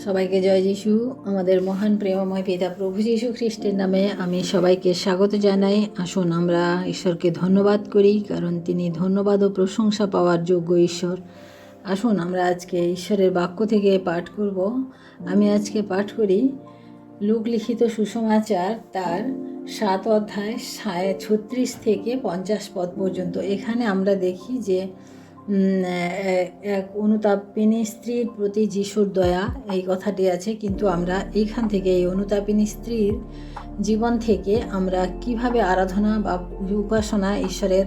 সবাইকে জয় যিশু। আমাদের মহান প্রেমময় পিতা প্রভু যীশু খ্রিস্টের নামে আমি সবাইকে স্বাগত জানাই। আসুন আমরা ঈশ্বরকে ধন্যবাদ করি, কারণ তিনি ধন্যবাদ ও প্রশংসা পাওয়ার যোগ্য ঈশ্বর। আসুন আমরা আজকে ঈশ্বরের বাক্য থেকে পাঠ করব। আমি আজকে পাঠ করি লূক লিখিত সুসমাচার তার 7 অধ্যায় 36 থেকে 50 পদ পর্যন্ত। এখানে আমরা দেখি যে এক অনুতাপিনী স্ত্রীর প্রতি যিশুর দয়া, এই কথাটি আছে। কিন্তু আমরা এইখান থেকে, এই অনুতাপিনী স্ত্রীর জীবন থেকে আমরা কিভাবে আরাধনা বা উপাসনা ঈশ্বরের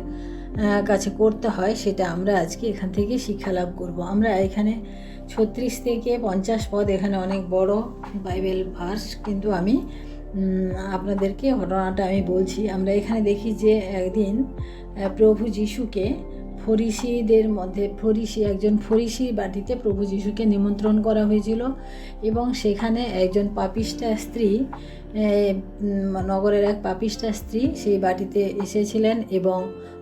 কাছে করতে হয়, সেটা আমরা আজকে এখান থেকে শিক্ষা লাভ করব। আমরা এখানে 36 থেকে 50 পদ, এখানে অনেক বড় বাইবেল ভার্স, কিন্তু আমি আপনাদেরকে ঘটনাটা আমি বলছি। আমরা এখানে দেখি যে একদিন প্রভু যিশুকে ফরিসিদের মধ্যে একজন ফরিসির বাড়িতে প্রভু যিশুকে নিমন্ত্রণ করা হয়েছিল, এবং সেখানে একজন পাপিষ্ঠা স্ত্রী, নগরের এক পাপিষ্ঠা স্ত্রী সেই বাড়িতে এসেছিলেন, এবং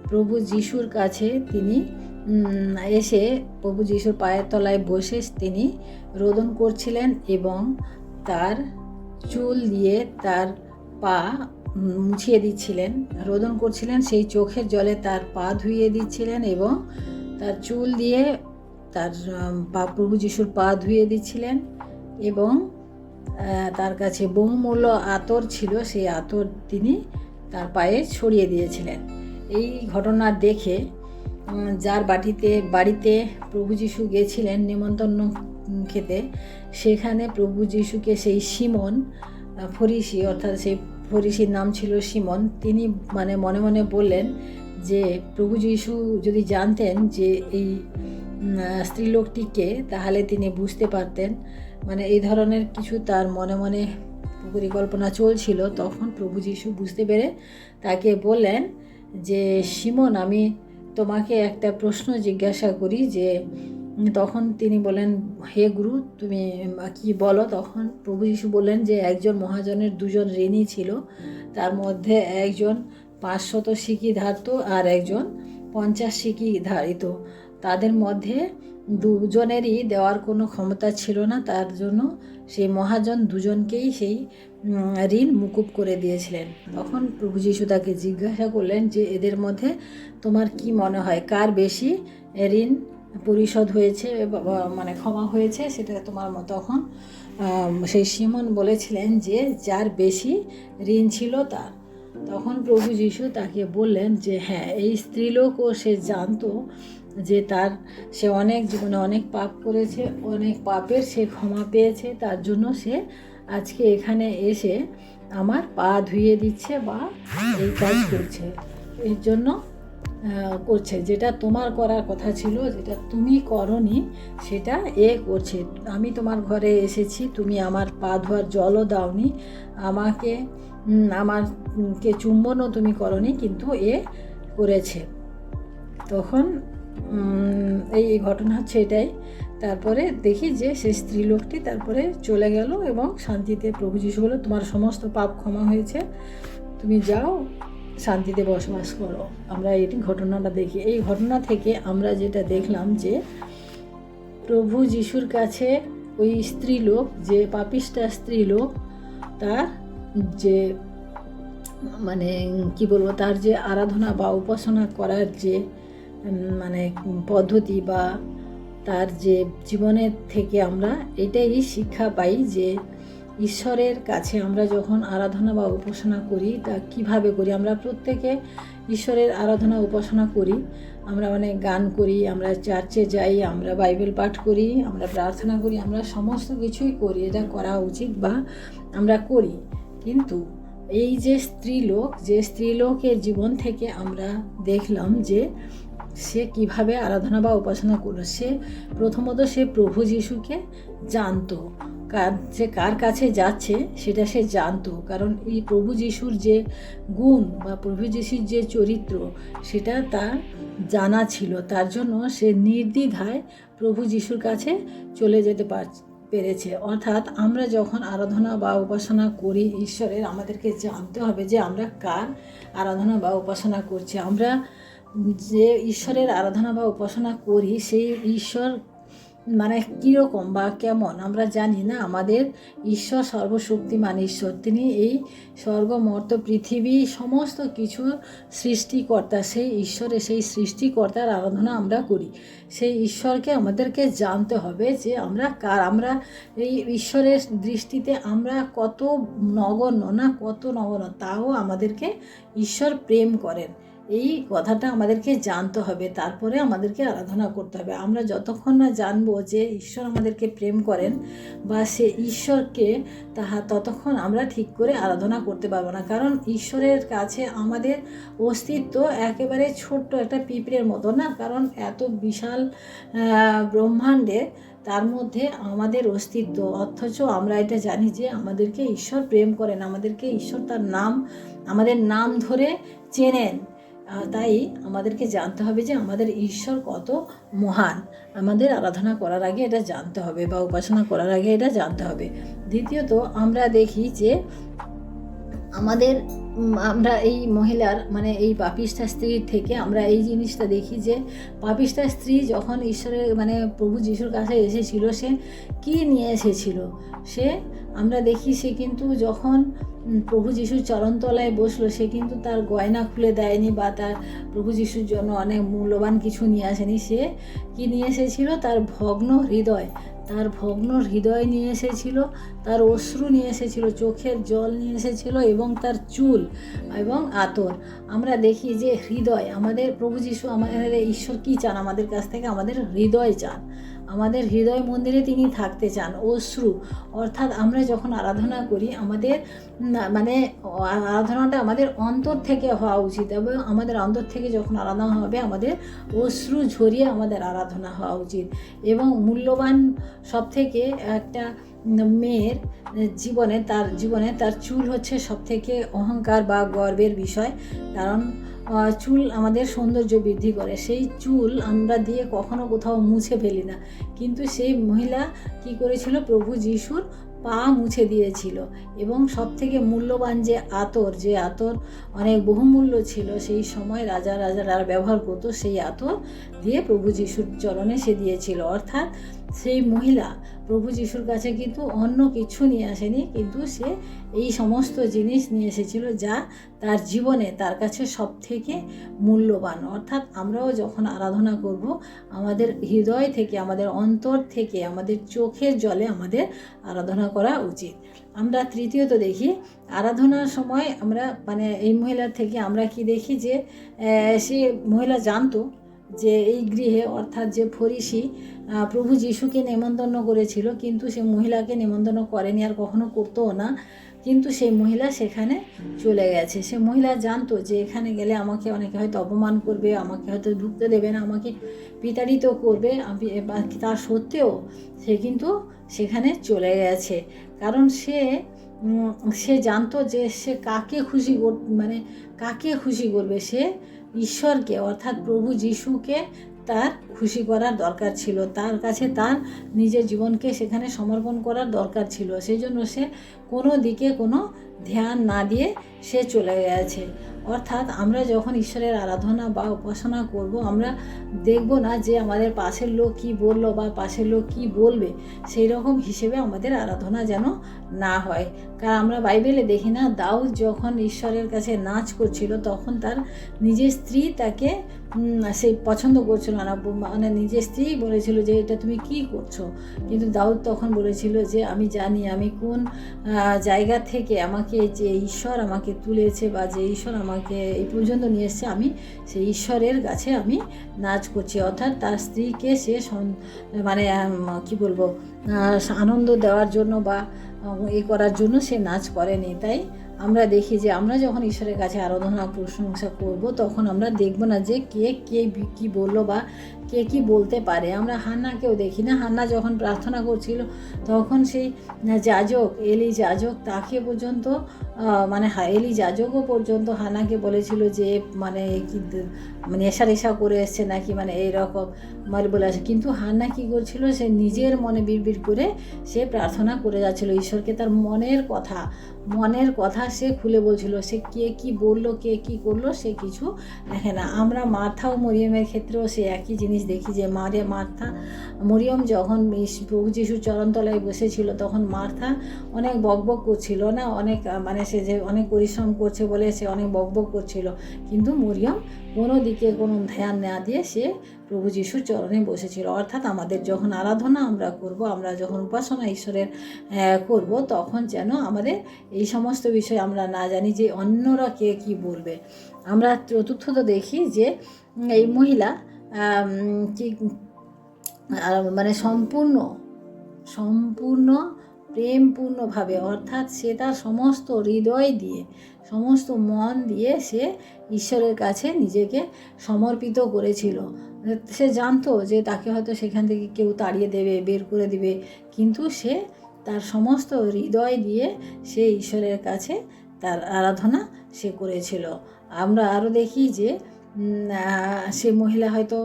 প্রভু যিশুর কাছে তিনি এসে প্রভু যিশুর পায়ের তলায় বসে তিনি রোদন করছিলেন, এবং তার চুল দিয়ে তার পা মুছিয়ে দিচ্ছিলেন, রোদন করছিলেন। সেই চোখের জলে তার পা ধুইয়ে দিচ্ছিলেন, এবং তার চুল দিয়ে তার প্রভু যিশুর পা ধুইয়ে দিচ্ছিলেন, এবং তার কাছে বহুমূল্য আতর ছিল, সেই আতর তিনি তার পায়ে ছড়িয়ে দিয়েছিলেন। এই ঘটনা দেখে যার বাড়িতে প্রভু যিশু গেছিলেন নিমন্ত্রণ খেতে, সেখানে প্রভু যিশুকে সেই সিমন ফরিসি, অর্থাৎ সেই ফরিসির নাম ছিল সিমন, তিনি মনে মনে বললেন যে প্রভু যিশু যদি জানতেন যে এই স্ত্রীলোকটিকে, তাহলে তিনি বুঝতে পারতেন। এই ধরনের কিছু তার মনে মনে পরিকল্পনা চলছিল। তখন প্রভু যিশু বুঝতে পেরে তাকে বললেন যে সিমন, আমি তোমাকে একটা প্রশ্ন জিজ্ঞাসা করি। যে তখন তিনি বলেন, হে গুরু, তুমি কি বলো? তখন প্রভু যিশু বললেন যে একজন মহাজনের 2জন ঋণী ছিল, তার মধ্যে একজন 500 সিকি ধার্ত আর একজন 50 সিকি ধারিত। তাদের মধ্যে 2জনেরই দেওয়ার কোনো ক্ষমতা ছিল না, তার জন্য সেই মহাজন 2জনকেই সেই ঋণ মুকুব করে দিয়েছিলেন। তখন প্রভু যিশু তাকে জিজ্ঞাসা করলেন যে এদের মধ্যে তোমার কি মনে হয়, কার বেশি ঋণ পরিশোধ হয়েছে, ক্ষমা হয়েছে, সেটা তোমার মতো? তখন সেই সিমন বলেছিলেন যে যার বেশি ঋণ ছিল তার। তখন প্রভু যিশু তাকে বললেন যে হ্যাঁ, এই স্ত্রীলোকও সে জানতো যে সে অনেক জীবনে অনেক পাপ করেছে, অনেক পাপের সে ক্ষমা পেয়েছে, তার জন্য সে আজকে এখানে এসে আমার পা ধুইয়ে দিচ্ছে বা এই কাজ করছে। এর জন্য করছে যেটা তোমার করার কথা ছিল, যেটা তুমি করনি, সেটা করছে। আমি তোমার ঘরে এসেছি, তুমি আমার পা ধোয়ার জলও দাওনি, আমাকে চুম্বনও তুমি করনি, কিন্তু করেছে। তখন এই ঘটনা হচ্ছে এটাই। তারপরে দেখি যে সেই স্ত্রীলোকটি তারপরে চলে গেল, এবং শান্তিতে প্রভু যিশু বলল, তোমার সমস্ত পাপ ক্ষমা হয়েছে, তুমি যাও, শান্তিতে বসবাস করো। আমরা এই ঘটনাটা দেখি। এই ঘটনা থেকে আমরা যেটা দেখলাম যে প্রভু যিশুর কাছে ওই স্ত্রীলোক, যে পাপিষ্ঠা স্ত্রীলোক, তার যে কি বলবো, তার যে আরাধনা বা উপাসনা করার যে পদ্ধতি, বা তার যে জীবনের থেকে আমরা এটাই শিক্ষা পাই যে ঈশ্বরের কাছে আমরা যখন আরাধনা বা উপাসনা করি, তা কিভাবে করি। আমরা প্রত্যেকে ঈশ্বরের আরাধনা উপাসনা করি, আমরা অনেক গান করি, আমরা চার্চে যাই, আমরা বাইবেল পাঠ করি, আমরা প্রার্থনা করি, আমরা সমস্ত কিছুই করি, এটা করা উচিত বা আমরা করি। কিন্তু এই যে স্ত্রীলোকের জীবন থেকে আমরা দেখলাম যে সে কিভাবে আরাধনা বা উপাসনা করলো। সে প্রথমত সে প্রভু যিশুকে জানতো, সে কার কাছে যাচ্ছে সেটা সে জানতো, কারণ এই প্রভু যিশুর যে গুণ বা প্রভু যিশুর যে চরিত্র, সেটা তার জানা ছিল। তার জন্য সে নির্দ্বিধায় প্রভু যিশুর কাছে চলে যেতে পেরেছে। অর্থাৎ আমরা যখন আরাধনা বা উপাসনা করি ঈশ্বরের, আমাদেরকে জানতে হবে যে আমরা কার আরাধনা বা উপাসনা করছি। আমরা যে ঈশ্বরের আরাধনা বা উপাসনা করি, সেই ঈশ্বর মানে কীরকম বা কেমন আমরা জানি না। আমাদের ঈশ্বর সর্বশক্তিমান ঈশ্বর, তিনি এই স্বর্গ মর্ত পৃথিবী সমস্ত কিছুর সৃষ্টিকর্তা। সেই ঈশ্বরের, সেই সৃষ্টিকর্তার আরাধনা আমরা করি। সেই ঈশ্বরকে আমাদেরকে জানতে হবে যে আমরা কার, আমরা এই ঈশ্বরের দৃষ্টিতে আমরা কত নগণ্য, না কত নগণ্য, তাও আমাদেরকে ঈশ্বর প্রেম করেন। এই কথাটা আমাদেরকে জানতে হবে, তারপরে আমাদেরকে আরাধনা করতে হবে। আমরা যতক্ষণ না জানবো যে ঈশ্বর আমাদেরকে প্রেম করেন বা সে ঈশ্বরকে, ততক্ষণ আমরা ঠিক করে আরাধনা করতে পারবো না। কারণ ঈশ্বরের কাছে আমাদের অস্তিত্ব একেবারে ছোট্ট একটা পিঁপড়ের মতো, না? কারণ এত বিশাল ব্রহ্মাণ্ডে তার মধ্যে আমাদের অস্তিত্ব, অথচ আমরা এটা জানি যে আমাদেরকে ঈশ্বর প্রেম করেন, আমাদেরকে ঈশ্বর তার নাম, আমাদের নাম ধরে চেনেন। তাই আমাদেরকে জানতে হবে যে আমাদের ঈশ্বর কত মহান। আমাদের আরাধনা করার আগে এটা জানতে হবে বা উপাসনা করার আগে এটা জানতে হবে। দ্বিতীয়ত আমরা দেখি যে আমরা এই মহিলার, মানে এই পাপিষ্ঠা স্ত্রীর থেকে আমরা এই জিনিসটা দেখি যে পাপিষ্ঠা স্ত্রী যখন ঈশ্বরের, মানে প্রভু যিশুর কাছে এসেছিল, সে কি নিয়ে এসেছিল? আমরা দেখি সে কিন্তু যখন প্রভু যিশুর চরণতলায় বসলো, সে কিন্তু তার গয়না খুলে দেয়নি বা তার প্রভু যিশুর জন্য অনেক মূল্যবান কিছু নিয়ে আসেনি। সে কি নিয়ে এসেছিল? তার ভগ্ন হৃদয়, তার ভগ্ন হৃদয় নিয়ে এসেছিল, তার অশ্রু নিয়ে এসেছিল, চোখের জল নিয়ে এসেছিল এবং তার চুল এবং আতর। আমরা দেখি যে হৃদয়, আমাদের প্রভু যিশু, আমাদের ঈশ্বর কী চান আমাদের কাছ থেকে? আমাদের হৃদয় চান, আমাদের হৃদয় মন্দিরে তিনি থাকতে চান। অশ্রু, অর্থাৎ আমরা যখন আরাধনা করি, আমাদের মানে আরাধনাটা আমাদের অন্তর থেকে হওয়া উচিত এবং আমাদের অন্তর থেকে যখন আরাধনা হবে, আমাদের অশ্রু ঝরিয়ে আমাদের আরাধনা হওয়া উচিত। এবং মূল্যবান সবথেকে একটা মেয়ের জীবনে তার চুল হচ্ছে সবথেকে অহংকার বা গর্বের বিষয়। কারণ চুল আমাদের সৌন্দর্য বৃদ্ধি করে। সেই চুল আমরা দিয়ে কখনো কোথাও মুছে ফেলি না, কিন্তু সেই মহিলা কি করেছিল? প্রভু যিশুর পা মুছে দিয়েছিল। এবং সবথেকে মূল্যবান যে আতর অনেক বহুমূল্য ছিল, সেই সময় রাজারা ব্যবহার করতো, সেই আতর দিয়ে প্রভু যিশুর চরণে সে দিয়েছিল। অর্থাৎ সেই মহিলা প্রভু যিশুর কাছে কিন্তু অন্য কিছু নিয়ে আসেনি, কিন্তু সে এই সমস্ত জিনিস নিয়ে এসেছিল যা তার জীবনে তার কাছে সবথেকে মূল্যবান। অর্থাৎ আমরাও যখন আরাধনা করব, আমাদের হৃদয় থেকে, আমাদের অন্তর থেকে, আমাদের চোখের জলে আমাদের আরাধনা করা উচিত। আমরা তৃতীয়ত দেখি আরাধনার সময় আমরা, মানে এই মহিলার থেকে আমরা কি দেখি যে সে মহিলা জানতো যে এই গৃহে, অর্থাৎ যে ফরিসি প্রভু যিশুকে নেমন্তন্ন করেছিল, কিন্তু সে মহিলাকে নেমন্তন্ন করেনি আর কখনো করতেও না, কিন্তু সেই মহিলা সেখানে চলে গেছে। সে মহিলা জানতো যে এখানে গেলে আমাকে অনেকে হয়তো অপমান করবে, আমাকে হয়তো ঢুকতে দেবে না, আমাকে বিতাড়িত করবে, তার সত্ত্বেও সে কিন্তু সেখানে চলে গেছে। কারণ সে জানতো যে সে কাকে খুশি করবে। সে ঈশ্বরকে, অর্থাৎ প্রভু যিশুকে তার খুশি করার দরকার ছিল, তার কাছে তার নিজের জীবনকে সেখানে সমর্পণ করার দরকার ছিল। সেই জন্য সে কোনো দিকে কোনো ধ্যান না দিয়ে সে চলে গেছে। অর্থাৎ আমরা যখন ঈশ্বরের আরাধনা বা উপাসনা করব, আমরা দেখব না যে আমাদের পাশের লোক কী বললো বা পাশের লোক কী বলবে, সেই রকম হিসেবে আমাদের আরাধনা যেন না হয়। কারণ আমরা বাইবেলে দেখি না, দাউদ যখন ঈশ্বরের কাছে নাচ করছিল, তখন তার নিজের স্ত্রী তাকে সে পছন্দ করছিল না, মানে নিজের স্ত্রী বলেছিল যে এটা তুমি কি করছো, কিন্তু দাউদ তখন বলেছিল যে আমি জানি আমি কোন জায়গা থেকে আমাকে যে ঈশ্বর আমাকে তুলেছে বা যে ঈশ্বর আমাকে এই পর্যন্ত নিয়ে এসছে, আমি সেই ঈশ্বরের কাছে আমি নাচ করছি। অর্থাৎ তার স্ত্রীকে সে মানে কি বলবো, আনন্দ দেওয়ার জন্য বা করার জন্য সে নাচ করেনি। তাই আমরা দেখি যে আমরা যখন ঈশ্বরের কাছে আরাধনা প্রশংসা করব, তখন আমরা দেখব না যে কে কী বললো বা কে কী বলতে পারে। আমরা হান্নাকেও দেখি না, হান্না যখন প্রার্থনা করছিল, তখন সেই এলি যাজক তাকে পর্যন্ত, মানে এলি যাজকও পর্যন্ত হান্নাকে বলেছিল যে মানে কি নেশা করে এসছে নাকি, মানে এইরকম বলে আসে। কিন্তু হান্না কী করছিল? সে নিজের মনে বিড়বিড় করে সে প্রার্থনা করে যাচ্ছিল ঈশ্বরকে, তার মনের কথা সে খুলে বলছিল। সে কে কী বললো, কে কী করলো, সে কিছু দেখে না। আমরা মার্থা ও মরিয়মের ক্ষেত্রেও সে একই জিনিস জিনিস দেখি যে মরিয়ম যখন প্রভু যিশুর চরণতলায় বসেছিল তখন মার্থা অনেক বকবক করছিল না, অনেক মানে সে যে অনেক পরিশ্রম করছে বলে সে অনেক বকবক করছিল, কিন্তু মরিয়ম কোনো দিকে কোনো ধ্যান না দিয়ে সে প্রভু যিশুর চরণে বসেছিল। অর্থাৎ আমাদের যখন আরাধনা আমরা করব, আমরা যখন উপাসনা ঈশ্বরের করব, তখন যেন আমাদের এই সমস্ত বিষয় আমরা না জানি যে অন্যরা কে কী বলবে। আমরা চতুর্থত দেখি যে এই মহিলা কি মানে সম্পূর্ণ প্রেমপূর্ণভাবে, অর্থাৎ সে তার সমস্ত হৃদয় দিয়ে সমস্ত মন দিয়ে সে ঈশ্বরের কাছে নিজেকে সমর্পিত করেছিল। সে জানতো যে তাকে হয়তো সেখান থেকে কেউ তাড়িয়ে দেবে, বের করে দিবে, কিন্তু সে তার সমস্ত হৃদয় দিয়ে সে ঈশ্বরের কাছে তার আরাধনা সে করেছিল। আমরা আরও দেখি যে সে মহিলা হয়তো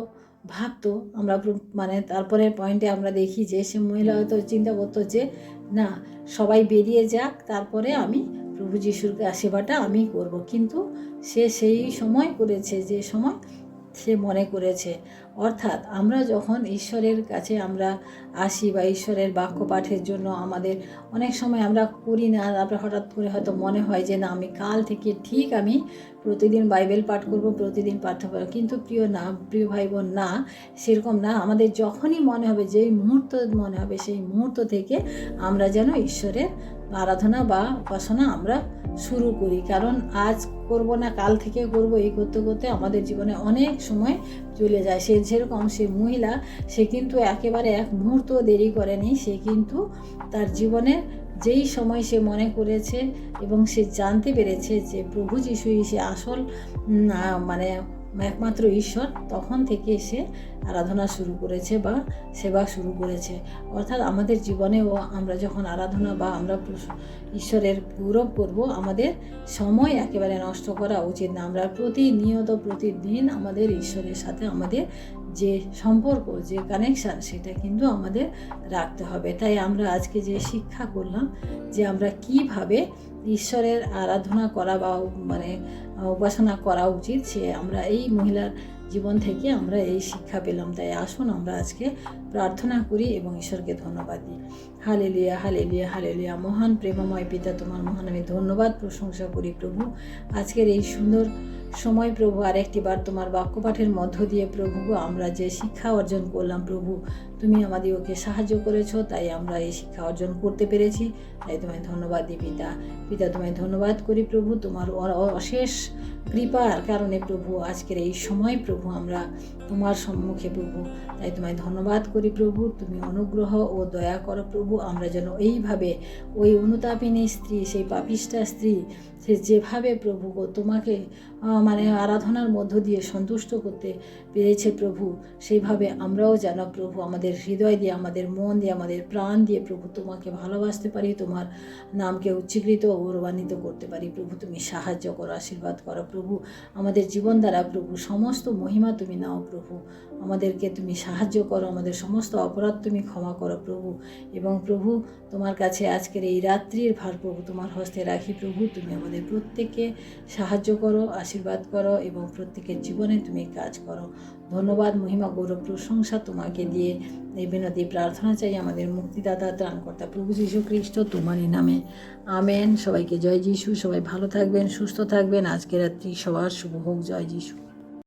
ভাবতো, আমরা মানে তারপরে পয়েন্টে আমরা দেখি যে সে মহিলা হয়তো চিন্তা করতো যে না, সবাই বেরিয়ে যাক, তারপরে আমি প্রভু যিশুর সেবাটা আমি করব। কিন্তু সে সেই সময় করেছে যে সময় সে মনে করেছে। অর্থাৎ আমরা যখন ঈশ্বরের কাছে আমরা আসি বা ঈশ্বরের বাক্য পাঠের জন্য আমাদের অনেক সময় আমরা করি না, তারপরে হঠাৎ করে হয়তো মনে হয় যে না, আমি কাল থেকে ঠিক আমি প্রতিদিন বাইবেল পাঠ করব, প্রতিদিন পাঠ করব। কিন্তু প্রিয় ভাই বোন, না, সেরকম না। আমাদের যখনই মনে হবে, যেই মুহূর্ত মনে হবে, সেই মুহূর্ত থেকে আমরা যেন ঈশ্বরের আরাধনা বা উপাসনা আমরা শুরু করি। কারণ আজ করব না, কাল থেকে করব, এই করতে করতে আমাদের জীবনে অনেক সময় চলে যায়। যেরকম সে মহিলা, সে কিন্তু একেবারে এক মুহূর্ত দেরি করেনি। সে কিন্তু তার জীবনের যেই সময় সে মনে করেছে এবং সে জানতে পেরেছে যে প্রভু যিশুই সে আসল মানে একমাত্র ঈশ্বর, তখন থেকে সে আরাধনা শুরু করেছে বা সেবা শুরু করেছে। অর্থাৎ আমাদের জীবনেও আমরা যখন আরাধনা বা আমরা ঈশ্বরের গৌরব করব, আমাদের সময় একেবারে নষ্ট করা উচিত না। আমরা প্রতিদিন আমাদের ঈশ্বরের সাথে আমাদের যে সম্পর্ক, যে কানেকশান, সেটা কিন্তু আমাদের রাখতে হবে। তাই আমরা আজকে যে শিক্ষা করলাম যে আমরা কিভাবে ঈশ্বরের আরাধনা করা বা মানে উপাসনা করা উচিত, সে আমরা এই মহিলার জীবন থেকে আমরা এই শিক্ষা পেলাম। তাই আসুন আমরা আজকে প্রার্থনা করি এবং ঈশ্বরকে ধন্যবাদ দিই। Hallelujah, hallelujah, hallelujah. মহান প্রেমময় পিতা, তোমার মহান আমি ধন্যবাদ প্রশংসা করি প্রভু, আজকের এই সুন্দর সময় প্রভু। আরেকটি বার তোমার বাক্যপাঠের মধ্য দিয়ে প্রভু আমরা যে শিক্ষা অর্জন করলাম প্রভু, তুমি আমাদেরকে সাহায্য করেছো, তাই আমরা এই শিক্ষা অর্জন করতে পেরেছি। তাই তোমায় ধন্যবাদ দিই পিতা, তোমায় ধন্যবাদ করি প্রভু, তোমার অশেষ কৃপার কারণে প্রভু আজকের এই সময় প্রভু আমরা তোমার সম্মুখে প্রভু। তাই তোমায় ধন্যবাদ করি প্রভু, তুমি অনুগ্রহ ও দয়া করো প্রভু, আমরা যেন এইভাবে ওই অনুতাপিনী স্ত্রী, সেই পাপিষ্ঠা স্ত্রী, সে যেভাবে প্রভু তোমাকে মানে আরাধনার মধ্য দিয়ে সন্তুষ্ট করতে পেরেছে প্রভু, সেইভাবে আমরাও যেন প্রভু আমাদের হৃদয় দিয়ে, আমাদের মন দিয়ে, আমাদের প্রাণ দিয়ে প্রভু তোমাকে ভালোবাসতে পারি, তোমার নামকে উচ্চীকৃত ও গৌরবান্বিত করতে পারি প্রভু। তুমি সাহায্য করো, আশীর্বাদ করো প্রভু, আমাদের জীবন দ্বারা প্রভু সমস্ত মহিমা তুমি নাও প্রভু, আমাদেরকে তুমি সাহায্য করো, আমাদের সমস্ত অপরাধ তুমি ক্ষমা করো প্রভু। এবং প্রভু তোমার কাছে আজকের এই রাত্রির ভার প্রভু তোমার হস্তে রাখি প্রভু, তুমি আমাদের প্রত্যেককে সাহায্য করো, আশীর্বাদ করো এবং প্রত্যেকের জীবনে তুমি কাজ করো। ধন্যবাদ, মহিমা, গৌরব, প্রশংসা তোমাকে দিয়ে এই বিনতি প্রার্থনা চাই আমাদের মুক্তিদাতা ত্রাণকর্তা প্রভু যীশু খ্রিস্ট তোমারই নামে, আমেন। সবাইকে জয় যিশু, সবাই ভালো থাকবেন, সুস্থ থাকবেন। আজকের রাত্রি সবার শুভ হোক। জয় যিশু।